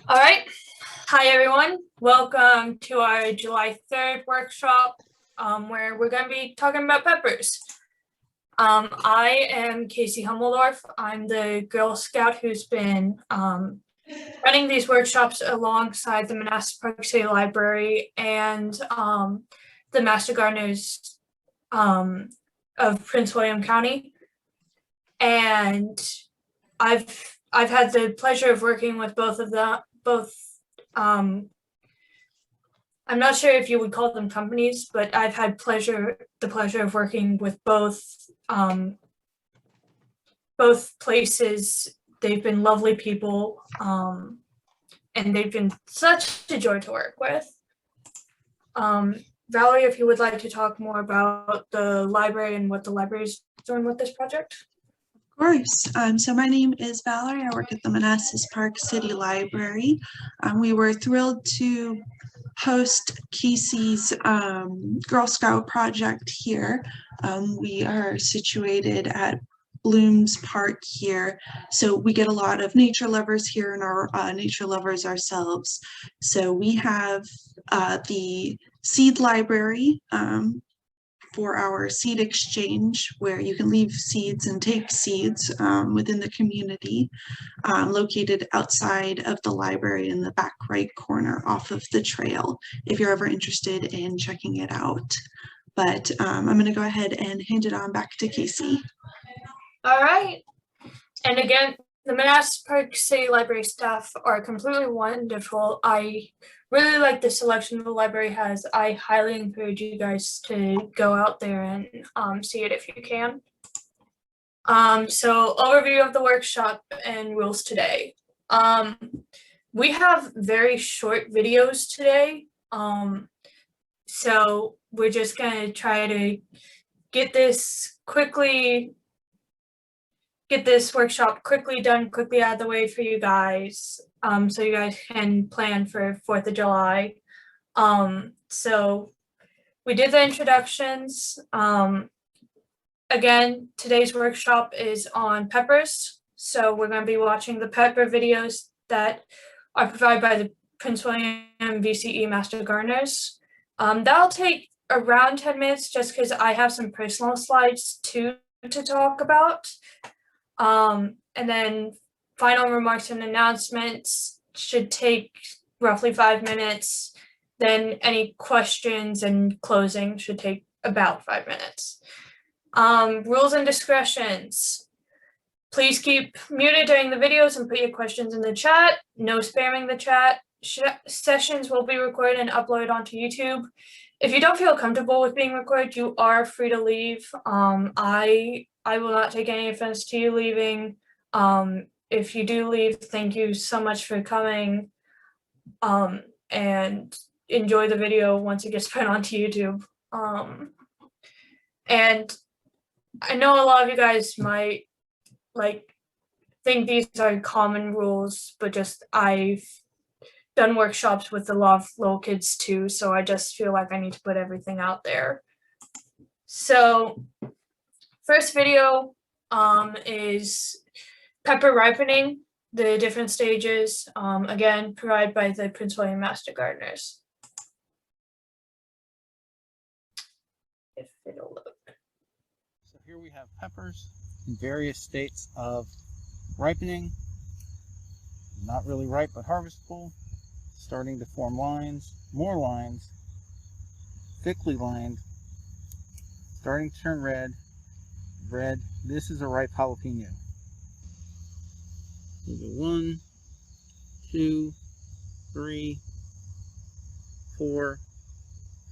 All right. Hi, everyone. Welcome to our July 3rd workshop where we're going to be talking about peppers. I am Casey Hummeldorf. I'm the Girl Scout who's been running these workshops alongside the Manassas Park City Library and the Master Gardeners of Prince William County. And I've had the pleasure of working with both. I'm not sure if you would call them companies, but I've had the pleasure of working with both places. They've been lovely people, and they've been such a joy to work with. Valerie, if you would like to talk more about the library and what the library is doing with this project. Of course. So my name is Valerie. I work at the Manassas Park City Library. We were thrilled to host Casey's Girl Scout project here. We are situated at Blooms Park here, so we get a lot of nature lovers here and are nature lovers ourselves. So we have the seed library for our seed exchange, where you can leave seeds and take seeds within the community, located outside of the library in the back right corner off of the trail, if you're ever interested in checking it out. But I'm going to go ahead and hand it on back to Casey. All right. And again, the Manassas Park City Library staff are completely wonderful. I really like the selection the library has. I highly encourage you guys to go out there and see it if you can. So overview of the workshop and rules today. We have very short videos today. So we're just gonna try to get this workshop quickly done, quickly out of the way for you guys, so you guys can plan for 4th of July. So we did the introductions. Again, today's workshop is on peppers. So we're going to be watching the pepper videos that are provided by the Prince William VCE Master Gardeners. That'll take around 10 minutes just because I have some personal slides too to talk about. And then final remarks and announcements should take roughly 5 minutes. Then any questions and closing should take about 5 minutes. Rules and discretions. Please keep muted during the videos and put your questions in the chat. No spamming the chat. Sessions will be recorded and uploaded onto YouTube. If you don't feel comfortable with being recorded, you are free to leave. I will not take any offense to you leaving. If you do leave, thank you so much for coming, and enjoy the video once it gets put onto YouTube. And I know a lot of you guys might think these are common rules, but just I've done workshops with a lot of little kids too, so I just feel like I need to put everything out there. So first video is pepper ripening, the different stages, again, provided by the Prince William Master Gardeners. If it'll load. So here we have peppers in various states of ripening, not really ripe but harvestable, starting to form lines, more lines, thickly lined, starting to turn red. This is a ripe jalapeno. We go 1, 2, 3, 4,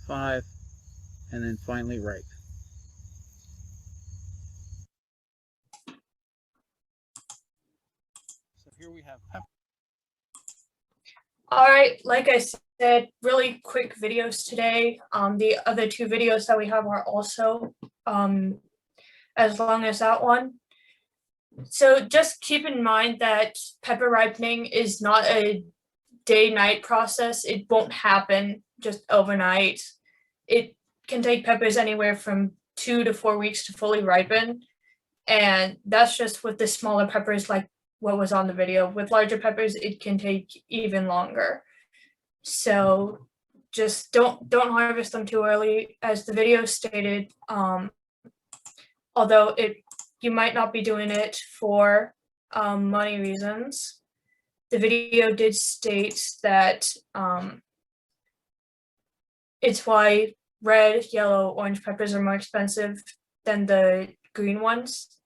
5, and then finally ripe. So here we have pepper. All right, like I said, really quick videos today. The other 2 videos that we have are also as long as that one. So just keep in mind that pepper ripening is not a day-night process. It won't happen just overnight. It can take peppers anywhere from 2 to 4 weeks to fully ripen. And that's just with the smaller peppers like what was on the video. With larger peppers, it can take even longer. So just don't harvest them too early, as the video stated. Although you might not be doing it for money reasons, the video did state that it's why red, yellow, orange peppers are more expensive than the green ones,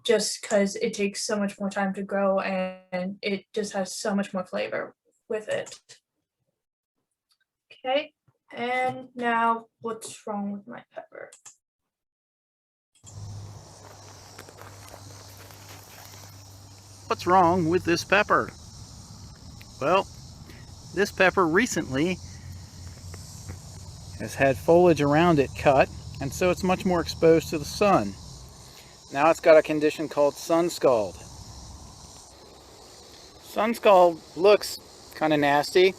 just because it takes so much more time to grow and it just has so much more flavor with it. Okay, and now what's wrong with my pepper? What's wrong with this pepper? Well, this pepper recently has had foliage around it cut, and so it's much more exposed to the sun. Now it's got a condition called Sunscald. Sunscald looks kind of nasty,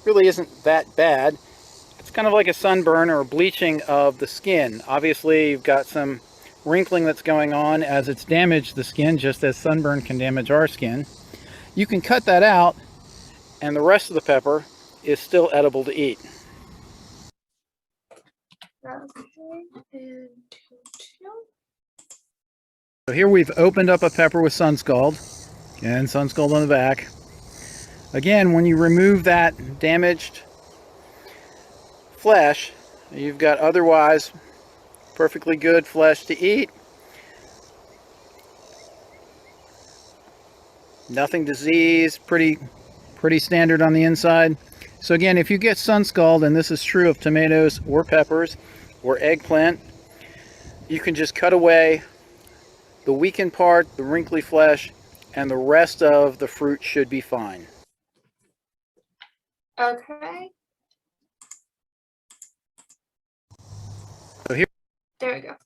really isn't that bad. It's kind of like a sunburn or a bleaching of the skin. Obviously you've got some wrinkling that's going on as it's damaged the skin, just as sunburn can damage our skin. You can cut that out and the rest of the pepper is still edible to eat. So here we've opened up a pepper with Sunscald, and Sunscald on the back. Again, when you remove that damaged flesh, you've got otherwise perfectly good flesh to eat. Nothing diseased, pretty standard on the inside. So again, if you get Sunscald, and this is true of tomatoes or peppers or eggplant, you can just cut away the weakened part, the wrinkly flesh, and the rest of the fruit should be fine. Okay. So here, there we go.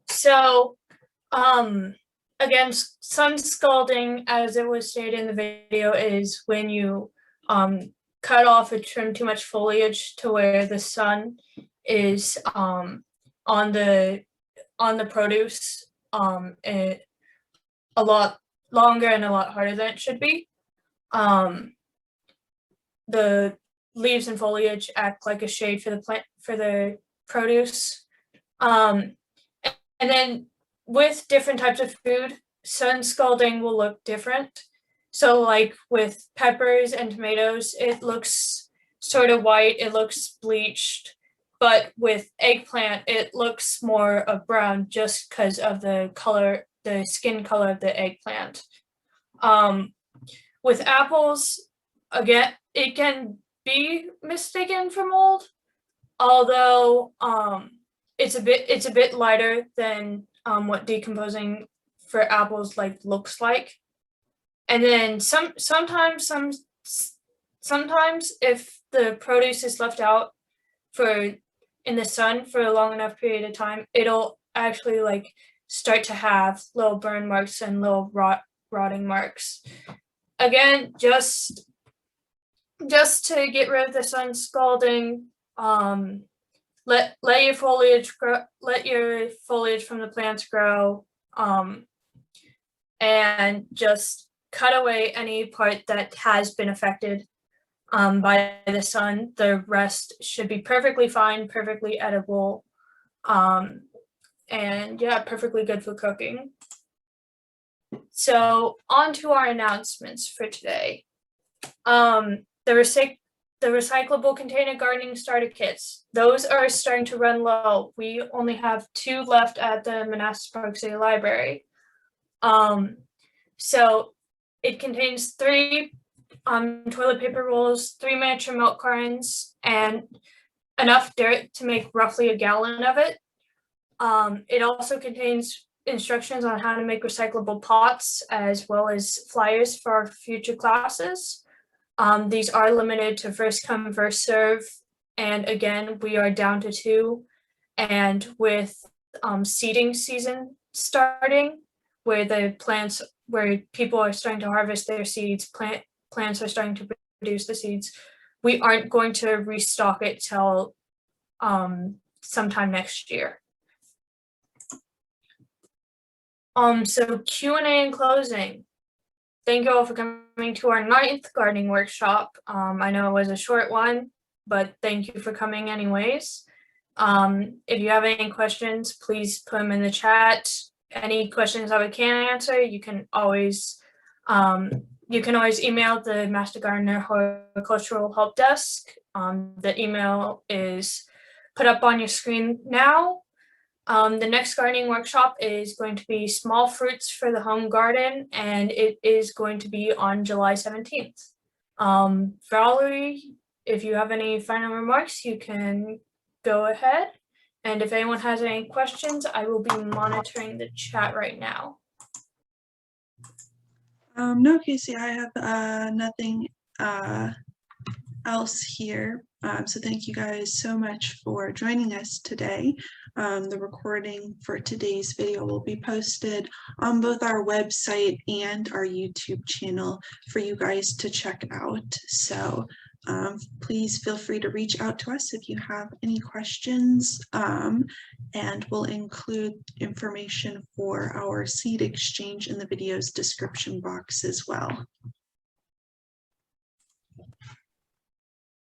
So, again, sun scalding, as it was stated in the video, is when you cut off or trim too much foliage to where the sun is on the produce a lot longer and a lot harder than it should be. The leaves and foliage act like a shade for the plant, for the produce. And then with different types of food, sun scalding will look different. So like with peppers and tomatoes, it looks sort of white, it looks bleached. But with eggplant, it looks more of brown just because of the color, the skin color of the eggplant. With apples, again, it can be mistaken for mold, although it's a bit lighter than what decomposing for apples looks like. And then sometimes if the produce is left out in the sun for a long enough period of time, it'll actually start to have little burn marks and little rotting marks. Again, just to get rid of the sun scalding, let your foliage grow, let your foliage from the plants grow, and just cut away any part that has been affected by the sun. The rest should be perfectly fine, perfectly edible, and yeah, perfectly good for cooking. So on to our announcements for today. The recyclable container gardening starter kits, those are starting to run low. We only have 2 left at the Manassas Park City Library. So it contains 3 toilet paper rolls, 3 miniature milk cartons, and enough dirt to make roughly a gallon of it. It also contains instructions on how to make recyclable pots, as well as flyers for our future classes. These are limited to first come, first serve, and again, we are down to 2. And with seeding season starting, where people are starting to harvest their seeds, plants are starting to produce the seeds, we aren't going to restock it till sometime next year. So Q&A in closing. Thank you all for coming to our 9th gardening workshop. I know it was a short one, but thank you for coming anyways. If you have any questions, please put them in the chat. Any questions that we can't answer, you can always email the Master Gardener Horticultural Help Desk. The email is put up on your screen now. The next gardening workshop is going to be small fruits for the home garden, and it is going to be on July 17th. Valerie, if you have any final remarks, you can go ahead. And if anyone has any questions, I will be monitoring the chat right now. No, Casey, I have nothing else here. So thank you guys so much for joining us today. The recording for today's video will be posted on both our website and our YouTube channel for you guys to check out. So please feel free to reach out to us if you have any questions, and we'll include information for our seed exchange in the video's description box as well.